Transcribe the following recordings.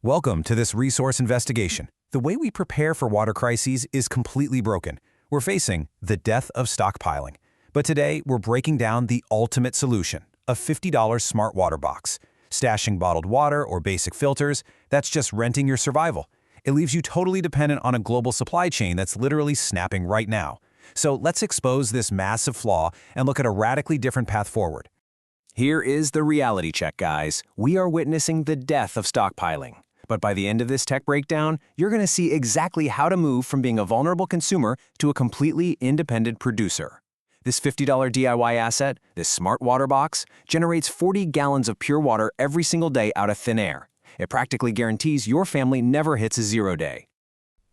Welcome to this resource investigation. The way we prepare for water crises is completely broken. We're facing the death of stockpiling. But today, we're breaking down the ultimate solution, a $50 smart water box. Stashing bottled water or basic filters, that's just renting your survival. It leaves you totally dependent on a global supply chain that's literally snapping right now. So let's expose this massive flaw and look at a radically different path forward. Here is the reality check, guys. We are witnessing the death of stockpiling. But by the end of this tech breakdown, you're going to see exactly how to move from being a vulnerable consumer to a completely independent producer. This $50 DIY asset, this smart water box, generates 40 gallons of pure water every single day out of thin air. It practically guarantees your family never hits a 0 day.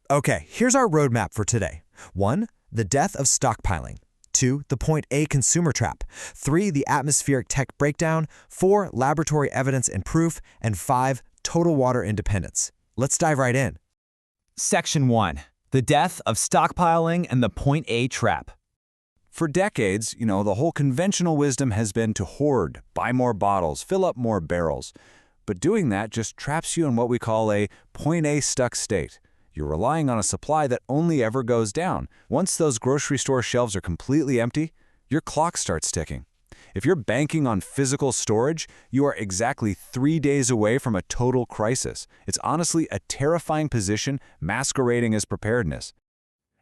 Okay, here's our roadmap for today. 1. The death of stockpiling. 2. The point A consumer trap. 3. The atmospheric tech breakdown. 4. Laboratory evidence and proof. And 5. Total water independence. Let's dive right in. Section 1. The death of stockpiling and the point A trap. For decades, the whole conventional wisdom has been to hoard, buy more bottles, fill up more barrels. But doing that just traps you in what we call a point A stuck state. You're relying on a supply that only ever goes down. Once those grocery store shelves are completely empty, your clock starts ticking. If you're banking on physical storage, you are exactly 3 days away from a total crisis. It's honestly a terrifying position masquerading as preparedness.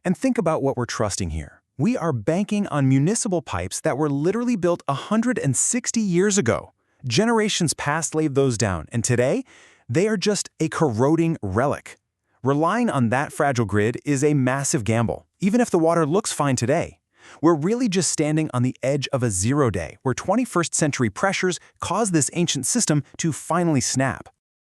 And think about what we're trusting here. We are banking on municipal pipes that were literally built 160 years ago. Generations past laid those down, and today, they are just a corroding relic. Relying on that fragile grid is a massive gamble, even if the water looks fine today. We're really just standing on the edge of a 0 day, where 21st century pressures cause this ancient system to finally snap.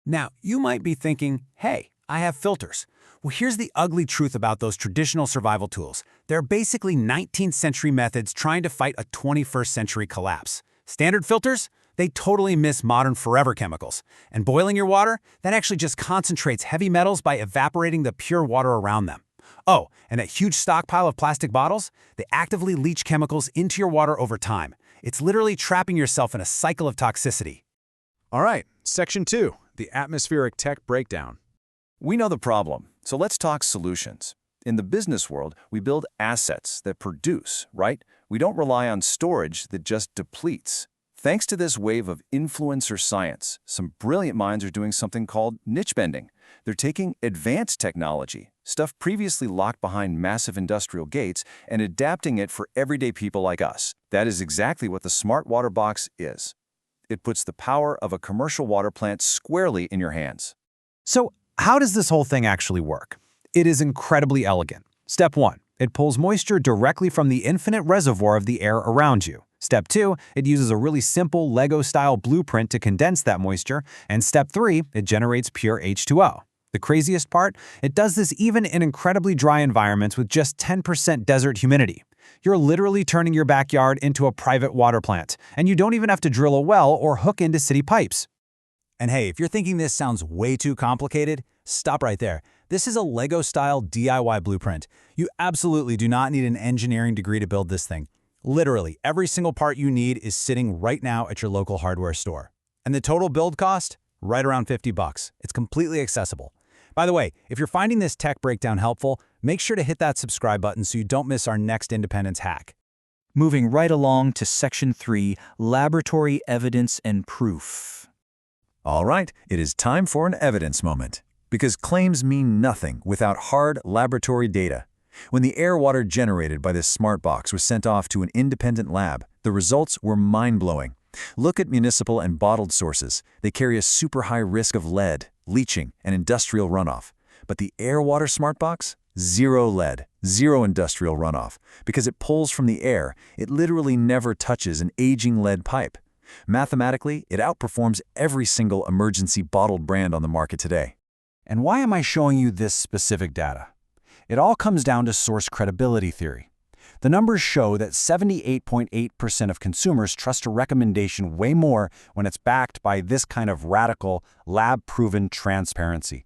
Now, you might be thinking, hey, I have filters. Well, here's the ugly truth about those traditional survival tools. They're basically 19th century methods trying to fight a 21st century collapse. Standard filters? They totally miss modern forever chemicals. And boiling your water? That actually just concentrates heavy metals by evaporating the pure water around them. Oh, and that huge stockpile of plastic bottles? They actively leach chemicals into your water over time. It's literally trapping yourself in a cycle of toxicity. All right, Section 2, the atmospheric tech breakdown. We know the problem, so let's talk solutions. In the business world, we build assets that produce, right? We don't rely on storage that just depletes. Thanks to this wave of influencer science, some brilliant minds are doing something called niche bending. They're taking advanced technology, stuff previously locked behind massive industrial gates, and adapting it for everyday people like us. That is exactly what the smart water box is. It puts the power of a commercial water plant squarely in your hands. So, how does this whole thing actually work? It is incredibly elegant. Step 1. It pulls moisture directly from the infinite reservoir of the air around you. Step 2, it uses a really simple Lego-style blueprint to condense that moisture. And Step 3, it generates pure H2O. The craziest part? It does this even in incredibly dry environments with just 10% desert humidity. You're literally turning your backyard into a private water plant, and you don't even have to drill a well or hook into city pipes. And hey, if you're thinking this sounds way too complicated, stop right there. This is a Lego-style DIY blueprint. You absolutely do not need an engineering degree to build this thing. Literally, every single part you need is sitting right now at your local hardware store. And the total build cost? Right around $50. It's completely accessible. By the way, if you're finding this tech breakdown helpful, make sure to hit that subscribe button so you don't miss our next independence hack. Moving right along to Section 3, Laboratory Evidence and Proof. All right, it is time for an evidence moment. Because claims mean nothing without hard laboratory data. When the air water generated by this smart box was sent off to an independent lab, the results were mind-blowing. Look at municipal and bottled sources. They carry a super high risk of lead, leaching, and industrial runoff. But the air water smart box? Zero lead, zero industrial runoff. Because it pulls from the air, it literally never touches an aging lead pipe. Mathematically, it outperforms every single emergency bottled brand on the market today. And why am I showing you this specific data? It all comes down to source credibility theory. The numbers show that 78.8% of consumers trust a recommendation way more when it's backed by this kind of radical, lab-proven transparency.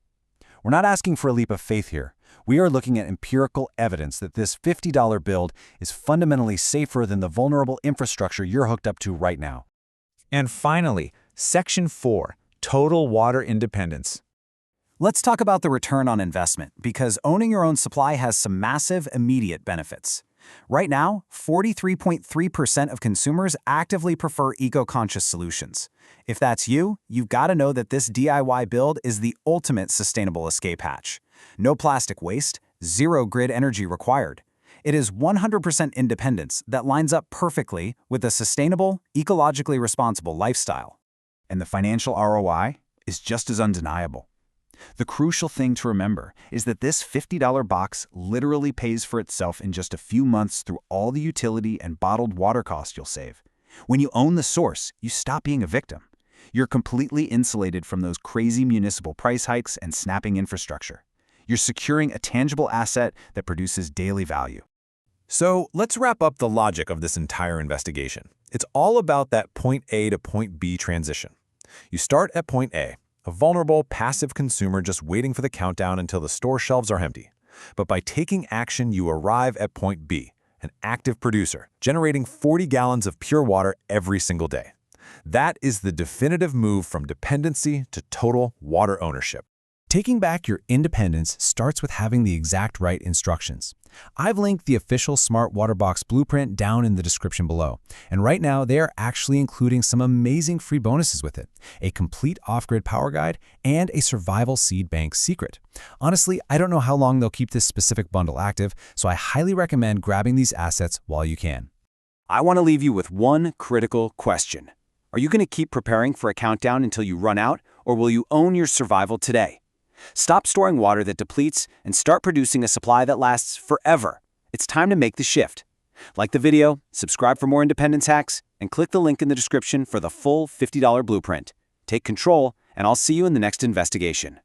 We're not asking for a leap of faith here. We are looking at empirical evidence that this $50 build is fundamentally safer than the vulnerable infrastructure you're hooked up to right now. And finally, Section 4, Total Water Independence. Let's talk about the return on investment, because owning your own supply has some massive, immediate benefits. Right now, 43.3% of consumers actively prefer eco-conscious solutions. If that's you, you've got to know that this DIY build is the ultimate sustainable escape hatch. No plastic waste, zero grid energy required. It is 100% independence that lines up perfectly with a sustainable, ecologically responsible lifestyle. And the financial ROI is just as undeniable. The crucial thing to remember is that this $50 box literally pays for itself in just a few months through all the utility and bottled water costs you'll save. When you own the source, you stop being a victim. You're completely insulated from those crazy municipal price hikes and snapping infrastructure. You're securing a tangible asset that produces daily value. So let's wrap up the logic of this entire investigation. It's all about that point A to point B transition. You start at point A, a vulnerable, passive consumer just waiting for the countdown until the store shelves are empty. But by taking action, you arrive at point B, an active producer, generating 40 gallons of pure water every single day. That is the definitive move from dependency to total water ownership. Taking back your independence starts with having the exact right instructions. I've linked the official Smart Water Box blueprint down in the description below, and right now they are actually including some amazing free bonuses with it, a complete off-grid power guide, and a survival seed bank secret. Honestly, I don't know how long they'll keep this specific bundle active, so I highly recommend grabbing these assets while you can. I want to leave you with one critical question. Are you going to keep preparing for a countdown until you run out, or will you own your survival today? Stop storing water that depletes and start producing a supply that lasts forever. It's time to make the shift. Like the video, subscribe for more independence hacks, and click the link in the description for the full $50 blueprint. Take control, and I'll see you in the next investigation.